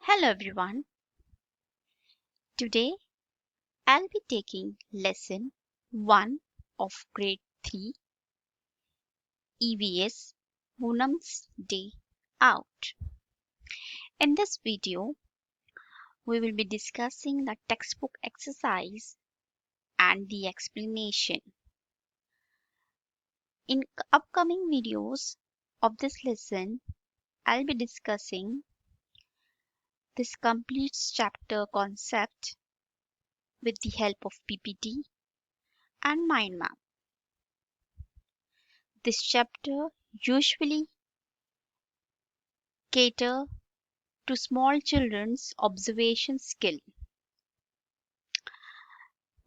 Hello everyone. Today I'll be taking lesson 1 of grade 3 EVS Poonam's Day Out. In this video, we will be discussing the textbook exercise and the explanation. In upcoming videos of this lesson, I'll be discussing this complete chapter concept with the help of PPT and mind map. This chapter usually cater to small children's observation skill.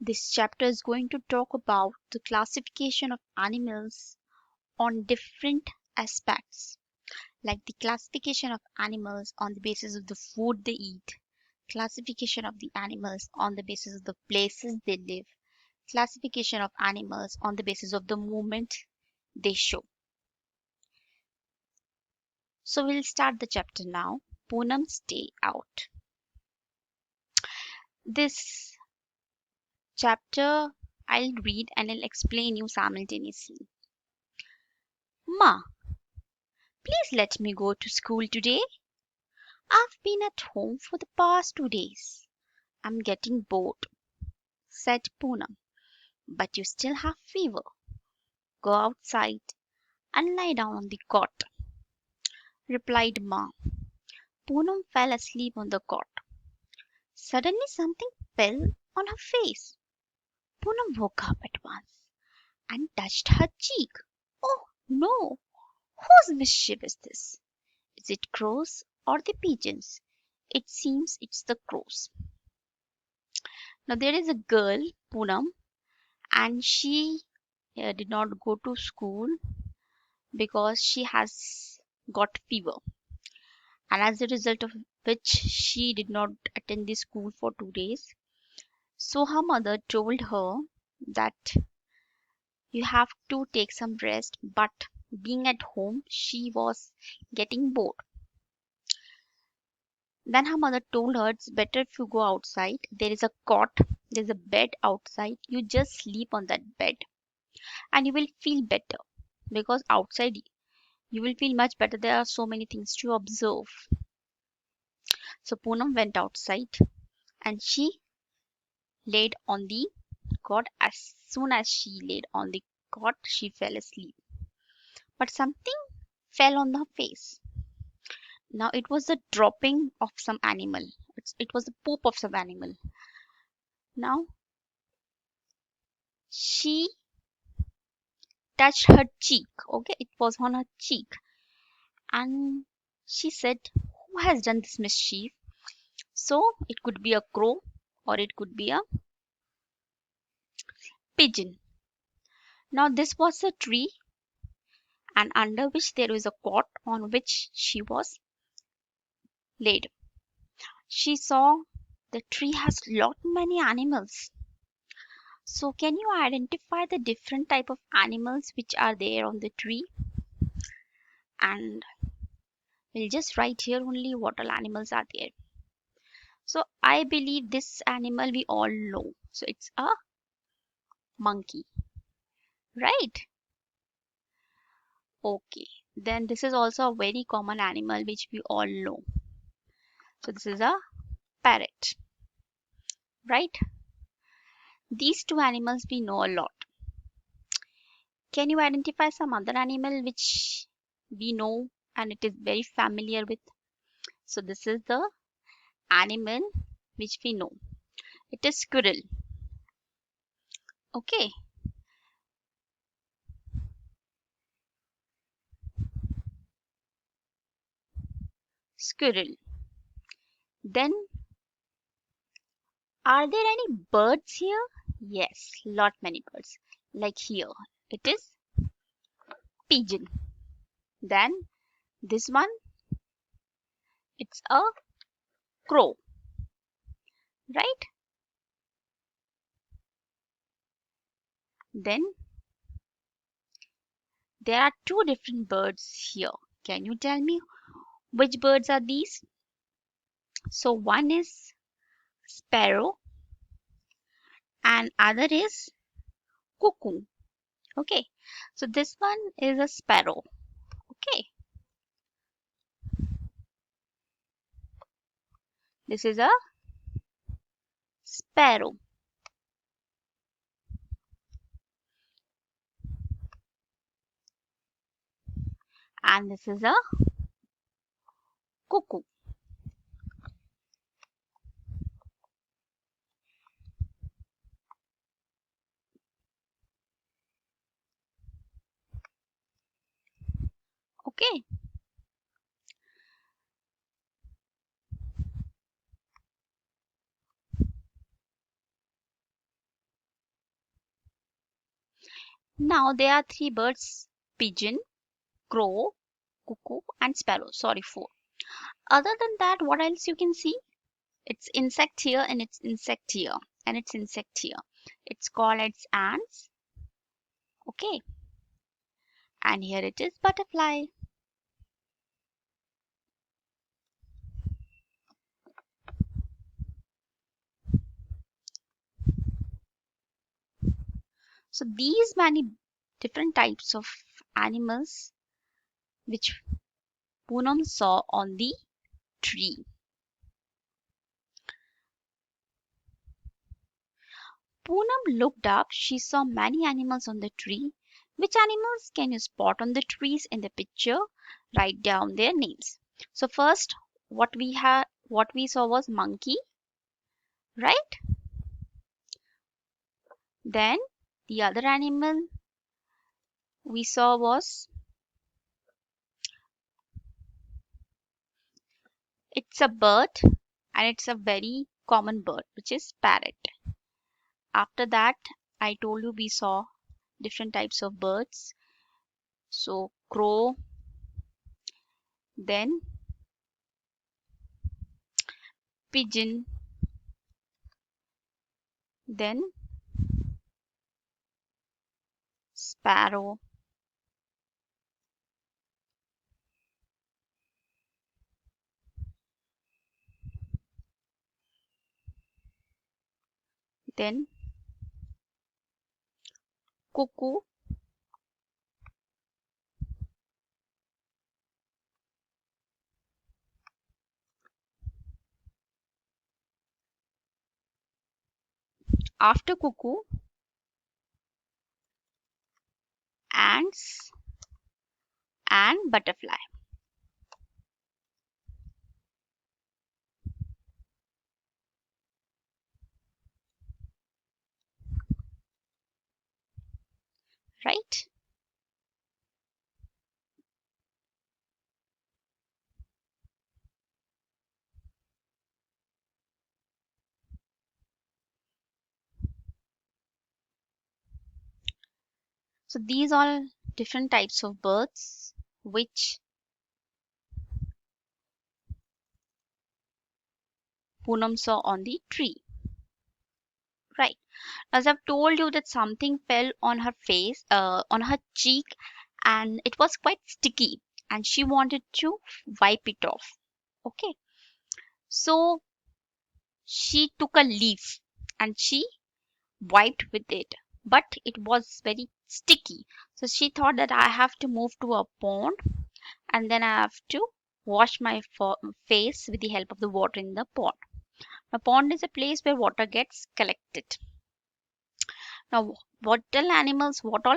This chapter is going to talk about the classification of animals on different aspects, like the classification of animals on the basis of the food they eat, classification of the animals on the basis of the places they live, classification of animals on the basis of the movement they show. So we'll start the chapter now. Poonam's Day Out. This chapter I'll read and I'll explain you simultaneously. Ma, please let me go to school today. I've been at home for the past 2 days. I'm getting bored, said Poonam. But you still have fever. Go outside and lie down on the cot, replied Ma. Poonam fell asleep on the cot. Suddenly something fell on her face. Poonam woke up at once and touched her cheek. Oh no! Whose mischief is this? Is it crows or the pigeons? It seems it's the crows. Now there is a girl, Poonam, and she did not go to school because she has got fever. And as a result of which she did not attend the school for 2 days. So her mother told her that you have to take some rest, but being at home, she was getting bored. Then her mother told her it's better if you go outside. There is a cot, there's a bed outside. You just sleep on that bed and you will feel better because outside you will feel much better. There are so many things to observe. So Poonam went outside and she laid on the cot. As soon as she laid on the cot, she fell asleep. But something fell on her face. Now it was the dropping of some animal. It was the poop of some animal. Now she touched her cheek. Okay, it was on her cheek. And she said, who has done this mischief? So it could be a crow or it could be a pigeon. Now this was a tree and under which there was a cot on which she was laid. She saw the tree has lot many animals. So can you identify the different type of animals which are there on the tree? And we'll just write here only what all animals are there. So I believe this animal we all know. So it's a monkey, right? Okay. Then this is also a very common animal which we all know. So this is a parrot, right? These two animals we know a lot. Can you identify some other animal which we know and it is very familiar with? So this is the animal which we know. It is squirrel. Okay. Squirrel. Then are there any birds here? Yes, lot many birds. Like here, it is pigeon. Then this one, it's a crow, right? Then there are two different birds here. Can you tell me which birds are these? So one is sparrow and other is cuckoo. Okay. So this one is a sparrow. Okay. This is a sparrow and this is a cuckoo. Okay. Now there are three birds: pigeon, crow, cuckoo, and sparrow. Sorry, four. Other than that, what else you can see? It's insect here and it's insect here and it's insect here. It's called as ants. Okay. And here it is butterfly. So these many different types of animals which Poonam saw on the tree. Poonam looked up. She saw many animals on the tree. Which animals can you spot on the trees in the picture? Write down their names. So first, what we saw was monkey, right? Then the other animal we saw was it's a bird and it's a very common bird which is parrot. After that, I told you we saw different types of birds. So crow, then pigeon, then sparrow, then cuckoo, after cuckoo, ants and butterfly, right? So these all different types of birds which Poonam saw on the tree, right? As I've told you that something fell on her face, on her cheek, and it was quite sticky, and she wanted to wipe it off. Okay, so she took a leaf and she wiped with it, but it was very sticky. So she thought that I have to move to a pond and then I have to wash my face with the help of the water in the pond. A pond is a place where water gets collected. Now, what all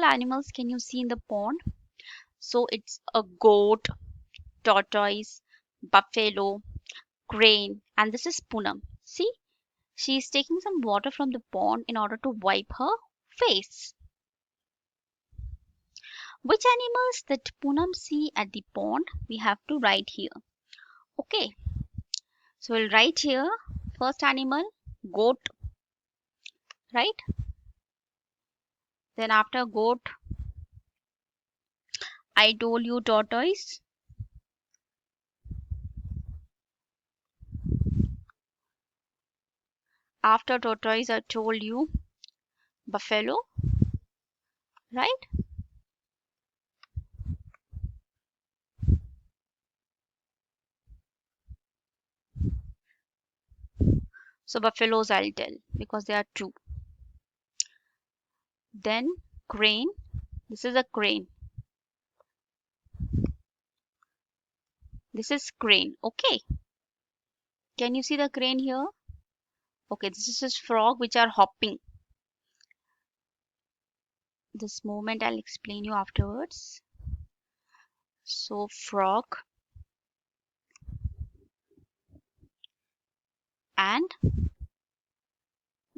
animals can you see in the pond? So it's a goat, tortoise, buffalo, crane, and this is Poonam. See, she is taking some water from the pond in order to wipe her face. Which animals that Poonam see at the pond we have to write here. Okay, so we'll write here first animal goat, right? Then after goat, I told you tortoise. After tortoise, I told you buffalo, right? So buffaloes I'll tell because there are two. Then crane. This is a crane. This is crane. Okay. Can you see the crane here? Okay, this is just frog which are hopping. This movement I'll explain you afterwards. So frog and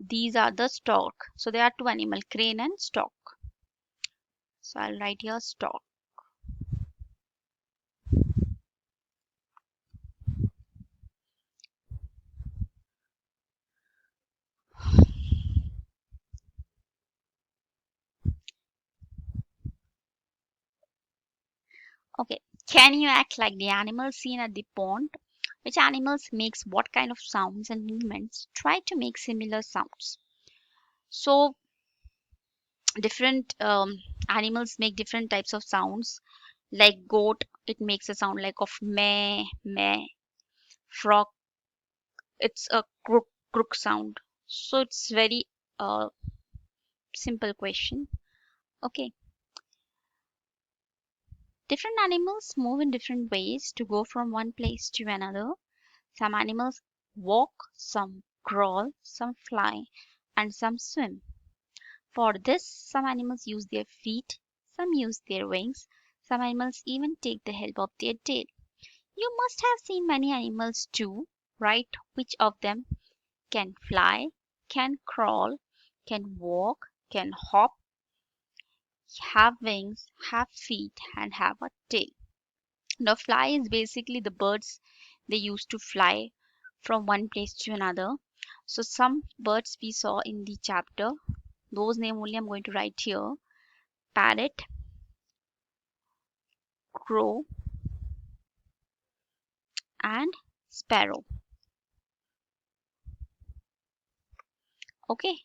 these are the stork. So there are two animals, crane and stork. So I'll write here stork. Okay. Can you act like the animals seen at the pond? Which animals makes what kind of sounds and movements? Try to make similar sounds. So different animals make different types of sounds. Like goat, it makes a sound like of meh meh. Frog, it's a crook crook sound. So it's very simple question. Okay. Different animals move in different ways to go from one place to another. Some animals walk, some crawl, some fly, and some swim. For this, some animals use their feet, some use their wings, some animals even take the help of their tail. You must have seen many animals too, right? Which of them can fly, can crawl, can walk, can hop, have wings, have feet, and have a tail? Now, fly is basically the birds they used to fly from one place to another. So, some birds we saw in the chapter, those name only I'm going to write here: parrot, crow, and sparrow. Okay,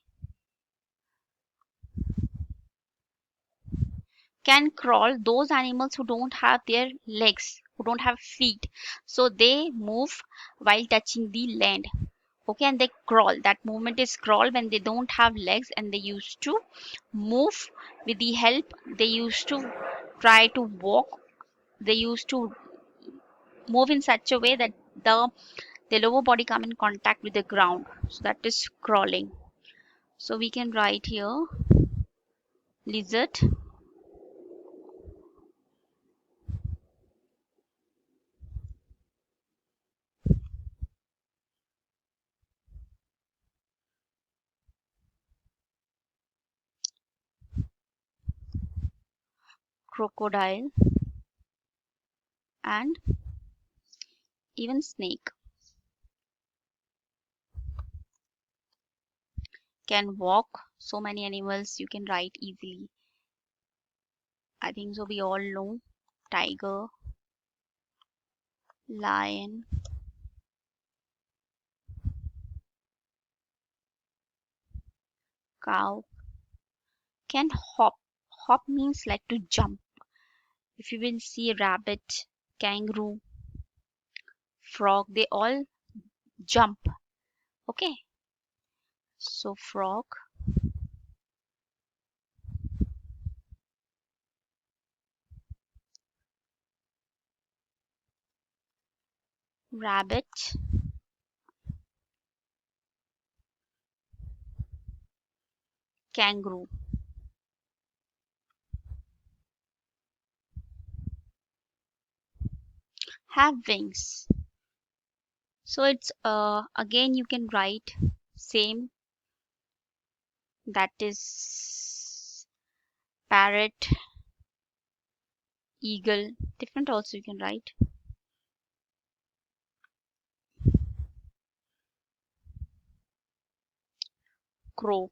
can crawl those animals who don't have their legs, who don't have feet. So, they move while touching the land. Okay, and they crawl. That movement is crawl when they don't have legs and they used to move with the help. They used to try to walk. They used to move in such a way that the lower body come in contact with the ground. So that is crawling. So we can write here lizard, crocodile, and even snake. Can walk. So many animals you can write easily. I think so. We all know tiger, lion, cow. Can hop. Hop means like to jump. If you will see rabbit, kangaroo, frog, they all jump. Okay. So frog, rabbit, kangaroo have wings. So it's again you can write same, that is parrot, eagle, different also you can write. Crow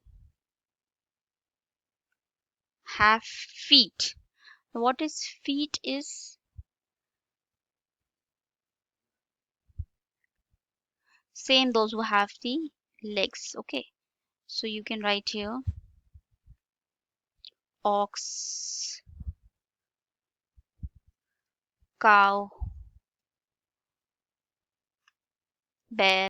have feet. What is feet is same those who have the legs. Okay. So you can write here ox, cow, bear,